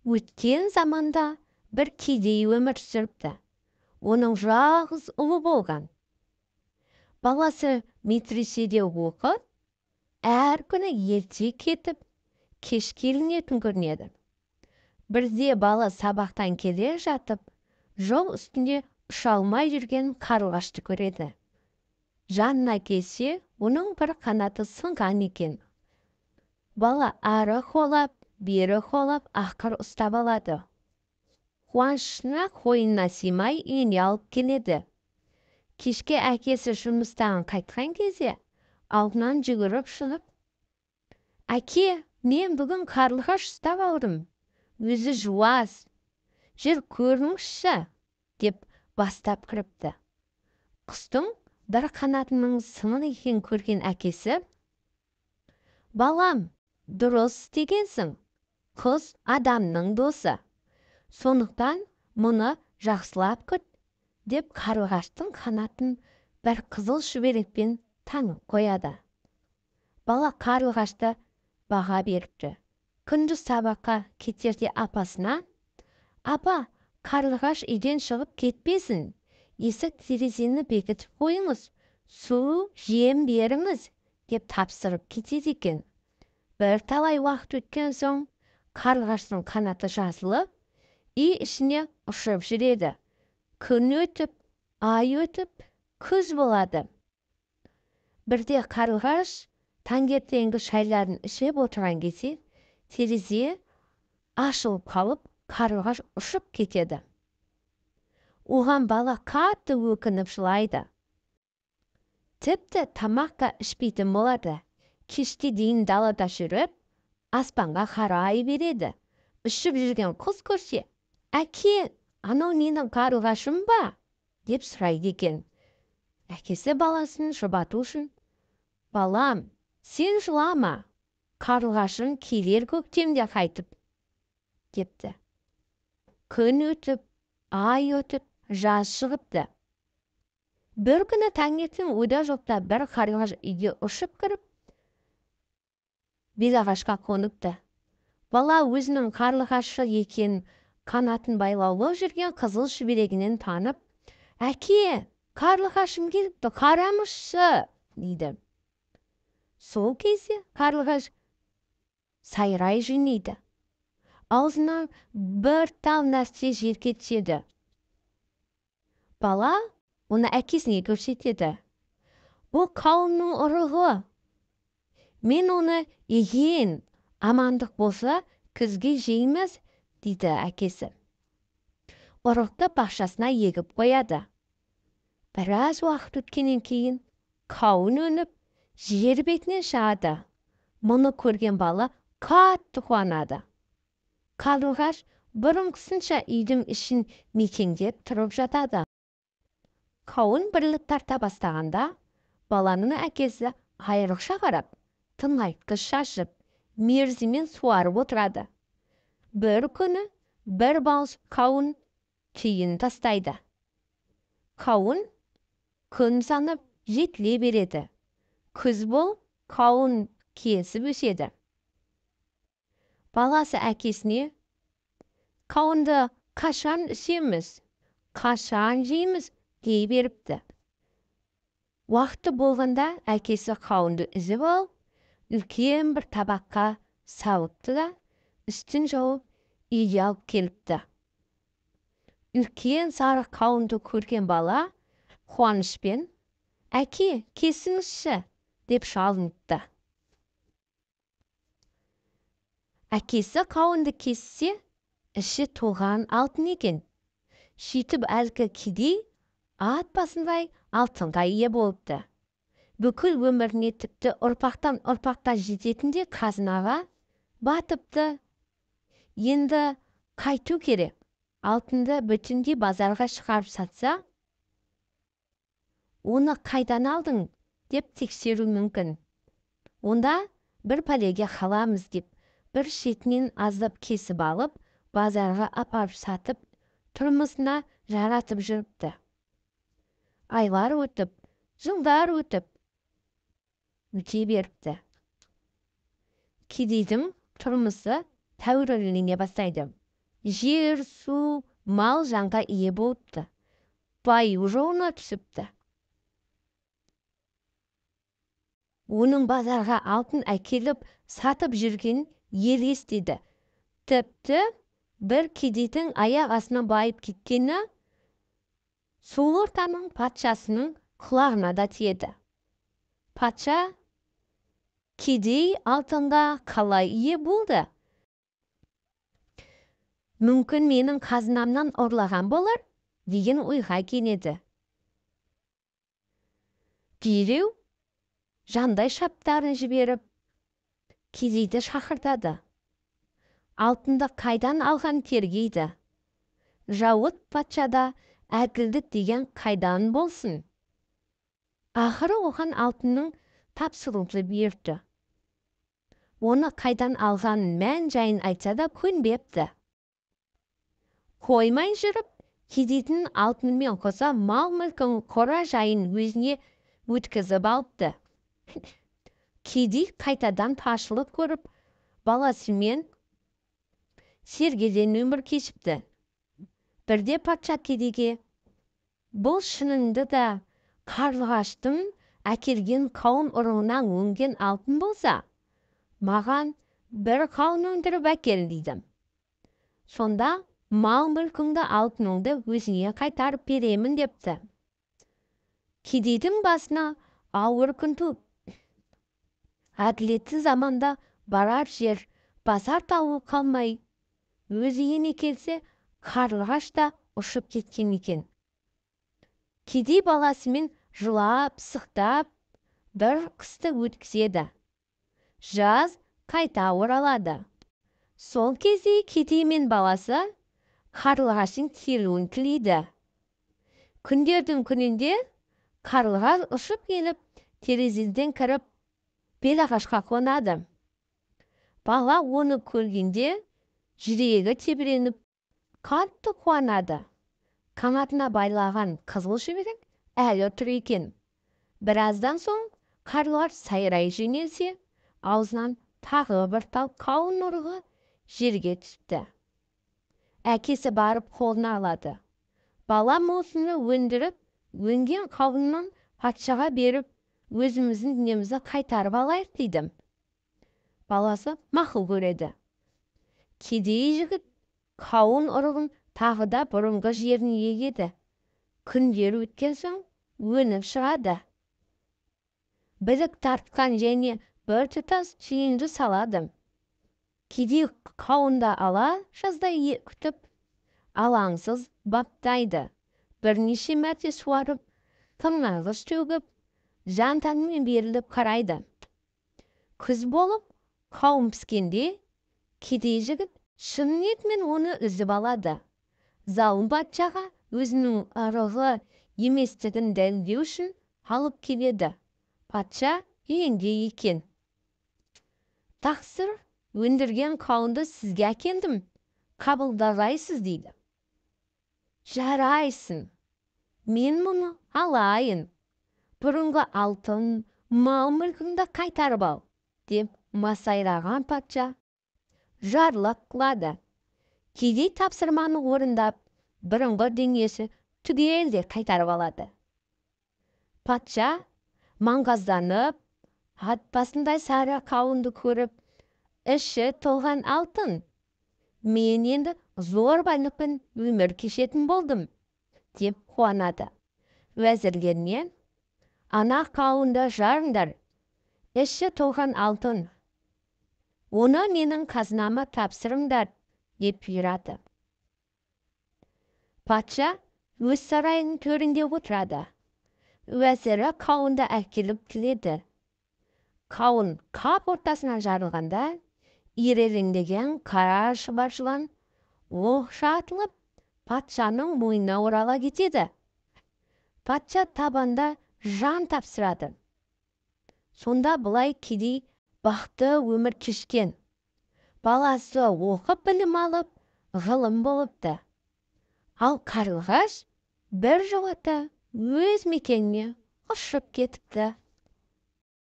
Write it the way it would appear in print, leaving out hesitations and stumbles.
Өткен заманда бір кедей өмір сүріпті. Оның жалғыз ұлы болған. Баласы медреседе оқып, әр күні ерте кетіп, кеш келінетін көрінеді. Бірде бала сабақтан келе жатып, жол үстінде ұша алмай жүрген қарлығашты көреді. Жанына келсе, оның бір қанаты сынған екен. Бала ары қолап, бері қолап, ақыр ұстап алады. Қуанышына қойнына сыймай үйіне алып келеді. Кешке әкесі жұмыстан қайтқан кезде, алдынан жүгіріп шығып, «Әке, мен бүгін қарлығаш ұстап алдым. Өзі жуас. Жүр көріңізші», деп бастап кіріпті. Құстың бір қанатының сынық екенін көрген әкесі, «Балам, дұрыс істегенсің. Құс адамның досы. Сондықтан мұны жақсылап күт», деп қарлығаштың қанатын бір қызыл шүберекпен таңып қояды. Бала қарлығашты баға беріпті. Күндіз сабаққа кетерде апасына, «Апа, қарлығаш үйден шығып кетпесін. Есік терезені бекітіп қойыңыз, су, жем беріңіз», деп тапсырып кетеді екен. Бірталай уақыт өткен соң, қарлығаштың қанаты жазылып, үй ішіне ұшып жүреді. Күн өтіп, ай өтіп, күз болады. Бірде қарлығаш таңертеңгі шайларын ішіп отырған кезде, терезе ашылып қалып, қарлығаш ұшып кетеді. Оған бала қатты өкініп жылайды. Тіпті тамаққа ішпейтін болады. Кешке дейін далада жүріп, аспанға қарай береді. Ұшып жүрген құс көрсе, «Әке, анау менің қарлығашым ба?» деп сұрайды екен. Әкесі баласын жұбату үшін, «Балам, сен жылама, қарлығашың келер көктемде қайтып», депті. Күн өтіп, ай өтіп, жаз шығыпты. Бір күні таңертең ойда жоқта бір қарлығаш үйге ұшып кіріп, белағашқа қоныпты. Бала өзінің қарлығашы екенін қанатын байлаулы жүрген қызыл шүберегінен танып, «Әке, қарлығашым келіпті, қараңызшы», дейді. Сол кезде қарлығаш сайрай жөнейді. Аузына бір тал нәрсе жерге түседі. Бала оны әкесіне көрсетеді. «Бұл қауынның ұрығы. Мен оны егейін, амандық болса, күзге жейміз», дейді әкесі. Ұрықты бақшасына егіп қояды. Біраз уақыт өткеннен кейін қауын өніп, жер бетіне шығады. Мұны көрген бала қатты қуанады. Қарлығаш бұрынғысынша үйдің ішін мекендеп тұрып жатады. Қауын бірлік тарта бастағанда, баланың әкесі айрықша қарап, тыңайтқыш шашып, мерзіммен суарып отырады. Бір күні бір бауыз қауын түйін тастайды. Қауын күн санып жетіле береді. Күз болып, қауын кесіп өседі. Баласы әкесіне, «Қауынды қашан үсеміз, қашан жейміз?» дей беріпті. Уақыты болғанда әкесі қауынды үзіп алып, үлкен бір табаққа салыпты да, үстін жауып, үйге алып келіпті. Үлкен сары қауынды көрген бала қуанышпен, «Әке, кесіңізші», деп жалыныпты. Әкесі қауынды кессе, іші толған алтын екен. Сөйтіп әлгі кедей ат басындай алтынға ие болыпты. Бүкіл өміріне тіпті ұрпақтан ұрпаққа жететіндей қазынаға батыпты. Енді қайту керек. Алтынды бүтіндей базарға шығарып сатса, «Оны қайдан алдың?» деп тексеру мүмкін. Онда бір пәлеге қаламыз деп, бір шетінен аздап кесіп алып, базарға апарып сатып, тұрмысына жаратып жүріпті. Айлар өтіп, жылдар өтіп, өте беріпті. Кедейдің тұрмысы тәуірлене бастайды. жер, су, мал жанға ие болыпты. Баю жолына түсіпті. Оның базарға алтын әкеліп сатып жүрген ел естіді. Тіпті бір кедейдің аяқ астына байып кеткені сол ортаның патшасының құлағына да тиеді. Патша кедей алтынға қалай ие болды? Мүмкін менің қазынамнан ұрлаған болар деген ойға келеді. Дереу жандай шаптарын жіберіп, кедейді шақыртады. Алтынды қайдан алған тергейді. Жауыт патшада әділдік деген қайдан болсын? Ақыры оған алтынның тапсырылды берді. Оны қайдан алғанын мән жайын айтса да көнбепті. Қоймай жүріп, кедейдің алтынмен қоса мал-мүлкін қора жайын өзіне өткізіп алыпты. Кедей қайтадан таршылық көріп, баласымен сергеден өмір кешіпті. Бірде патша кедейге, бұл шыныңды да қарлығаштың әкелген қауын ұрығынан өнген алтын болса, маған бір қауын өндіріп әкел дейді. Сонда мал-мүлкіңді алтыныңды өзіңе қайтарып беремін депті. Кедейдің басына ауыр күн туып, әділетті заманда барар жер, базар тауы қалмай, өз үйіне келсе, қарлығаш та ұшып кеткен екен. Кедей баласымен жылап, сықтап, бір қысты өткізеді. Жаз қайта оралады. Сол кезде кедей мен баласы қарлығаштың келуін тілейді. Күндердің күнінде қарлығаш ұшып келіп, терезеден кіріп, белағашқа қонады. Бала оны көргенде жүрегі тебіреніп, қатты қуанады. Қанатына байлаған қызыл жібек әлі тұр екен. Біраздан соң қарлығаш сайрай жөнелсе, аузынан тағы бір тал қауын ұрығы жерге түсті. Әкесі барып қолына алады. Балам осыны өндіріп, өнген қауыннан патшаға беріп, өзіміздің дүниемізді қайтарып алайық дейді. Баласы мақұл көреді. Кедей жігіт қауын ұрығын тағы да бұрынғы жеріне егеді. Күндер өткен соң өніп шығады. Білік тартқан және бір тұтас түйінді салады. Кедей қауында ала жаздай күтіп, алаңсыз баптайды. Бірнеше мәрте суарып, тыңнағыш төгіп, жан-тәнімен беріліп қарайды. Күз болып, қауын піскенде, кедей жігіт шын ниетімен оны үзіп алады. Залым патшаға өзінің ұрығы еместігін дәлелдеу үшін алып келеді. Патша үйінде екен. Тақсыр, өндірген қауынды сізге әкелдім, қабылдағайсыз дейді. Жарайсың, мен мұны алайын, бұрынғы алтын, мал-мүлкіңді қайтарып ал, деп масайраған патша жарлық қылады. Кедей тапсырманы орындап, бұрынғы дүниесі түгелдей қайтарып алады. Патша маңғазданып, ат басындай сары қауынды көріп, іші толған алтын, мен енді зор байлықпен өмір кешетін болдым, деп қуанады. Уәзірлеріне, ана қауынды жарыңдар, іші толған алтын, оны менің қазынама тапсырыңдар, деп бұйырады. Патша өз сарайының төрінде отырады. Уәзірі қауынды әкеліп келеді. Қауын қап ортасына жарылғанда, ирелеңдеген қара шұбар жылан оқша атылып, патшаның мойнына орала кетеді. Патша табанда жан тапсырады. Сонда бұлай кедей бақытты өмір кешкен. Баласы оқып білім алып, ғылым болыпты. Ал қарлығаш бір жолата өз мекеніне ұшып кетіпті.